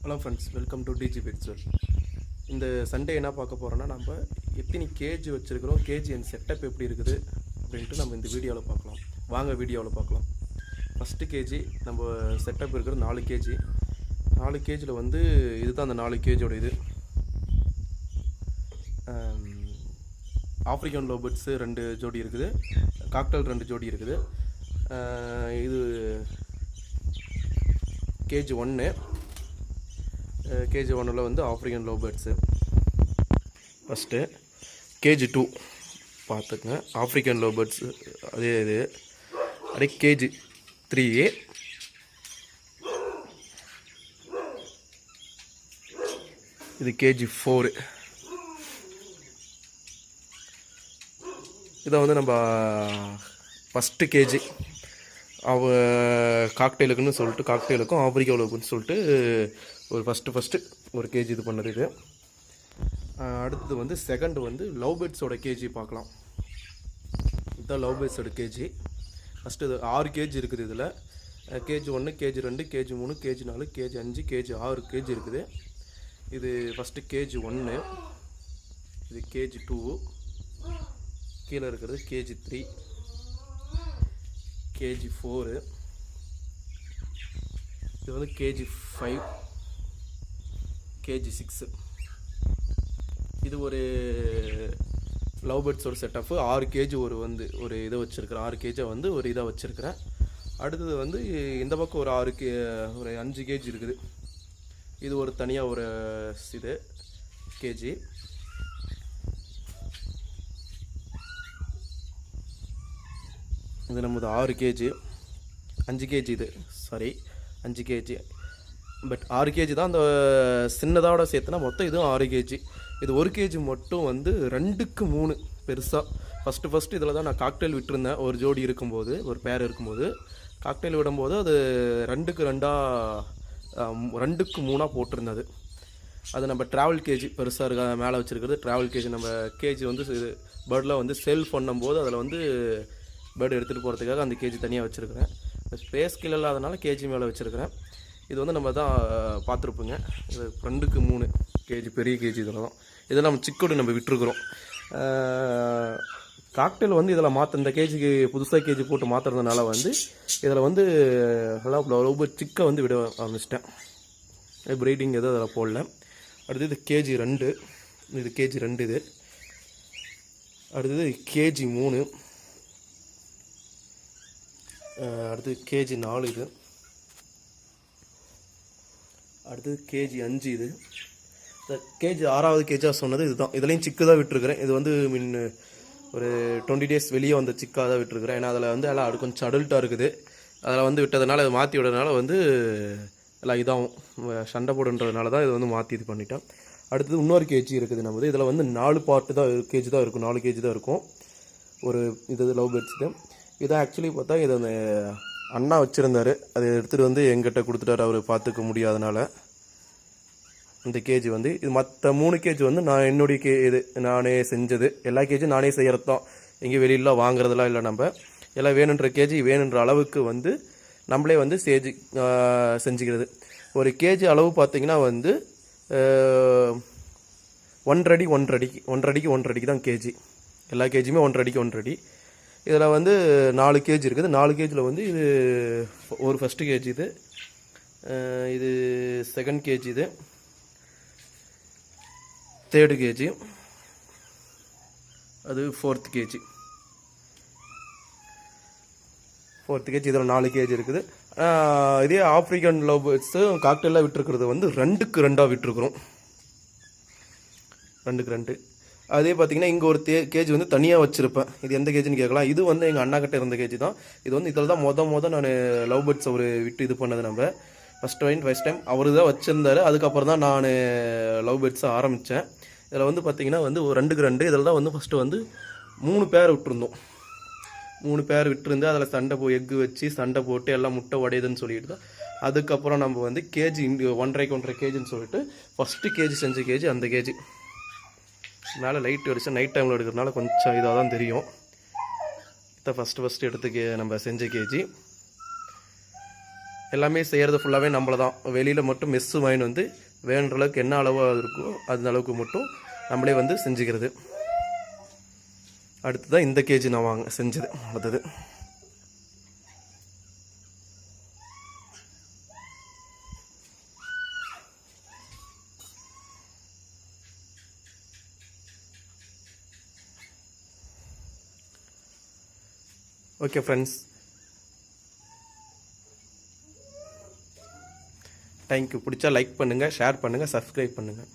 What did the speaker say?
Hello friends, welcome to digi pets. இந்த Sunday என்ன பார்க்க போகிறோன்னா, நம்ம எத்தனை கேஜி வச்சுருக்கிறோம், கேஜி அண்ட் செட்டப் எப்படி இருக்குது அப்படின்ட்டு நம்ம இந்த வீடியோவில் பார்க்கலாம். வாங்க வீடியோவில் பார்க்கலாம். ஃபஸ்ட்டு கேஜி நம்ம செட்டப் இருக்கிறது 4 கேஜி. 4 கேஜியில் வந்து இதுதான் அந்த 4 கேஜியோட இது. ஆஃப்ரிக்கன் லவ்பர்ட்ஸு 2 ஜோடி இருக்குது, காக்டெயில் 2 ஜோடி இருக்குது. இது கேஜி 1. கேஜி 1ல் வந்து ஆஃப்ரிக்கன் லவ்பர்ட்ஸு. ஃபஸ்ட்டு கேஜி 2 பார்த்துக்குங்க, ஆஃப்ரிக்கன் லவ்பர்ட்ஸு அதே இது. அதே கேஜி 3, இது கேஜி 4. இதை வந்து நம்ம ஃபஸ்ட்டு கேஜி காக்டெயிலுக்குன்னு சொல்லிட்டு, காக்டெயிலுக்கும் ஆஃப்ரிக்கா லவ்பர்ட்ஸ்னு சொல்லிட்டு ஒரு ஃபஸ்ட்டு ஒரு கேஜி இது பண்ணது இது. அடுத்தது வந்து செகண்ட் வந்து லவ்பர்ட்ஸோட கேஜி பார்க்கலாம். இதுதான் லவ்பர்ட்ஸோட கேஜி. ஃபஸ்ட்டு இது 6 கேஜி இருக்குது. இதில் KG 1, KG 2, KG 3, KG 4, KG 5, KG 6 KG இருக்குது. இது ஃபஸ்ட்டு கேஜி 1, இது கேஜி 2, கீழே இருக்கிறது கேஜி 3, கேஜி 4, இது வந்து கேஜி 5, கேஜி 6. இது ஒரு லவ்பர்ட்ஸோட செட்டப்பு. 6 கேஜி ஒரு இதை வச்சுருக்கிறேன், 6 கேஜை வந்து ஒரு இதாக வச்சுருக்கிறேன். அடுத்தது வந்து இந்த பக்கம் ஒரு 5 கேஜி இருக்குது. இது ஒரு தனியாக ஒரு இது கேஜி. இது நம்மது 6 கேஜி, 5 கேஜி இது, சாரி 5 கேஜி. பட் 6 கேஜி தான். அந்த சின்னதோட சேர்த்துனா மொத்தம் இதுவும் 6 கேஜி. இது 1 கேஜி மட்டும் வந்து 2க்கு 3 பெருசாக. ஃபஸ்ட்டு இதில் தான் நான் காக்டெயில் விட்டுருந்தேன். ஒரு ஜோடி இருக்கும்போது, ஒரு பேர் இருக்கும்போது காக்டெயில் விடும்போது அது 2க்கு 3 போட்டிருந்தது. அது நம்ம ட்ராவல் கேஜி பெருசாக இருக்க மேலே வச்சுருக்கிறது ட்ராவல் கேஜி. நம்ம கேஜி வந்து பேர்டில் வந்து சேல் பண்ணும்போது அதில் வந்து பேர்டு எடுத்துகிட்டு போகிறதுக்காக அந்த கேஜி தனியாக வச்சுருக்கிறேன். ஸ்பேஸ் கீழே இல்லாதனால கேஜி மேலே வச்சுருக்கிறேன். இது வந்து நம்ம தான் பார்த்துருப்போங்க. இது 2க்கு 3 கேஜி பெரிய கேஜி. இதில் தான் இதெல்லாம் நம்ம சிக்கோடு நம்ம விட்டுருக்குறோம். காக்டெயில் வந்து இதில் இந்த கேஜிக்கு புதுசாக கேஜி போட்டு மாற்றுறதுனால வந்து இதில் வந்து ரொம்ப சிக்கை வந்து விட ஆரம்பிச்சிட்டேன். ப்ரீடிங் எதுவும் அதில் போடல. அடுத்தது கேஜி 2, இது கேஜி 2 இது. அடுத்தது கேஜி 3, அடுத்தது கேஜி 4 இது. அடுத்தது கேஜி 5 இது. கேஜி 6வது கேஜியாக சொன்னது இதுதான். இதுலேயும் சிக்கு தான் விட்டுருக்குறேன். இது வந்து ஒரு 20 டேஸ் வெளியே வந்த சிக்காக தான் விட்டுருக்குறேன். ஏன்னா அதில் வந்து எல்லாம் கொஞ்சம் அடல்ட்டாக இருக்குது. அதில் வந்து விட்டதுனால அது மாற்றி விடுறதுனால வந்து எல்லாம் இதாகும், சண்டை போடுன்றதுனால தான் இது வந்து மாற்றி இது பண்ணிட்டேன். அடுத்தது இன்னொரு கேஜி இருக்குது நம்மது. இதில் வந்து 4 பார்ட்டு தான் கேஜி தான் இருக்கும், 4 கேஜி தான் இருக்கும் ஒரு இது லவ்பர்ட்ஸுக்கு. இதை ஆக்சுவலி பார்த்தா இதை அந்த அண்ணா வச்சுருந்தார், அதை எடுத்துகிட்டு வந்து எங்கிட்ட கொடுத்துட்டார் அவர் பார்த்துக்க முடியாதனால. இந்த கேஜி வந்து இது மற்ற 3 கேஜி வந்து நான் என்னுடைய இது நானே செஞ்சது. எல்லா கேஜியும் நானே செய்கிறது தான், எங்கேயும் வெளியிலாம் வாங்குறதுலாம் இல்லை. நம்ம எல்லாம் வேணுன்ற கேஜி வேணுன்ற அளவுக்கு வந்து நம்மளே வந்து செஞ்சுக்கிறது. ஒரு கேஜி அளவு பார்த்திங்கன்னா வந்து 1.5 அடிக்கு தான் கேஜி. எல்லா கேஜியுமே 1.5 அடி. இதில் வந்து 4 கேஜி இருக்குது. 4 கேஜியில் வந்து இது ஒரு ஃபஸ்ட்டு கேஜி, இது செகண்ட் கேஜி, இது தேர்டு கேஜி, அது ஃபோர்த் கேஜி. இதில் 4 கேஜி இருக்குது. இதே ஆஃப்ரிக்கன் லவ்பர்ட்ஸு காக்டெயிலாக விட்டுருக்கிறது வந்து 2க்கு 2 விட்டுருக்குறோம், 2க்கு 2. அதே பார்த்தீங்கன்னா இங்கே ஒரு கேஜி வந்து தனியாக வச்சுருப்பேன். இது எந்த கேஜின்னு கேட்கலாம். இது வந்து எங்கள் அண்ணா கிட்டே இருந்த கேஜி தான். இது வந்து இதில் தான் மொதல் நான் லவ்பர்ட்ஸ் ஒரு விட்டு இது பண்ணது. நம்ம ஃபஸ்ட் டைம் அவர் தான் வச்சுருந்தார். அதுக்கப்புறம் தான் நான் லவ்பர்ட்ஸை ஆரம்பித்தேன். இதில் வந்து பார்த்திங்கன்னா வந்து ஒரு 2க்கு 2. இதில் தான் வந்து ஃபஸ்ட்டு வந்து 3 பேர் விட்டுருந்தோம். 3 பேர் விட்டுருந்து அதில் எக்கு வச்சு சண்டை போட்டு எல்லாம் முட்டை உடையுதுன்னு சொல்லிட்டு தான் அதுக்கப்புறம் நம்ம வந்து கேஜி 1.5 கேஜின்னு சொல்லிட்டு ஃபஸ்ட்டு கேஜி செஞ்ச கேஜி அந்த கேஜி. மேலே லைட் அடிச்சு நைட் டைமில் எடுக்கிறதுனால கொஞ்சம் இதாக தான் தெரியும். இதை ஃபஸ்ட்டு எடுத்து நம்ம செஞ்ச கேஜி. எல்லாமே செய்கிறது ஃபுல்லாகவே நம்மள தான். வெளியில் மட்டும் மெஸ்ஸு வாங்கிட்டு வந்து வேணுன்ற அளவுக்கு என்ன அளவோ இருக்கோ அந்த அளவுக்கு மட்டும் நம்மளே வந்து செஞ்சுக்கிறது. அடுத்து தான் இந்த கேஜி நான் செஞ்சது. அடுத்தது ஓகே ஃப்ரெண்ட்ஸ், தேங்க்யூ. பிடிச்சா லைக் பண்ணுங்கள், ஷேர் பண்ணுங்கள், சப்ஸ்கிரைப் பண்ணுங்கள்.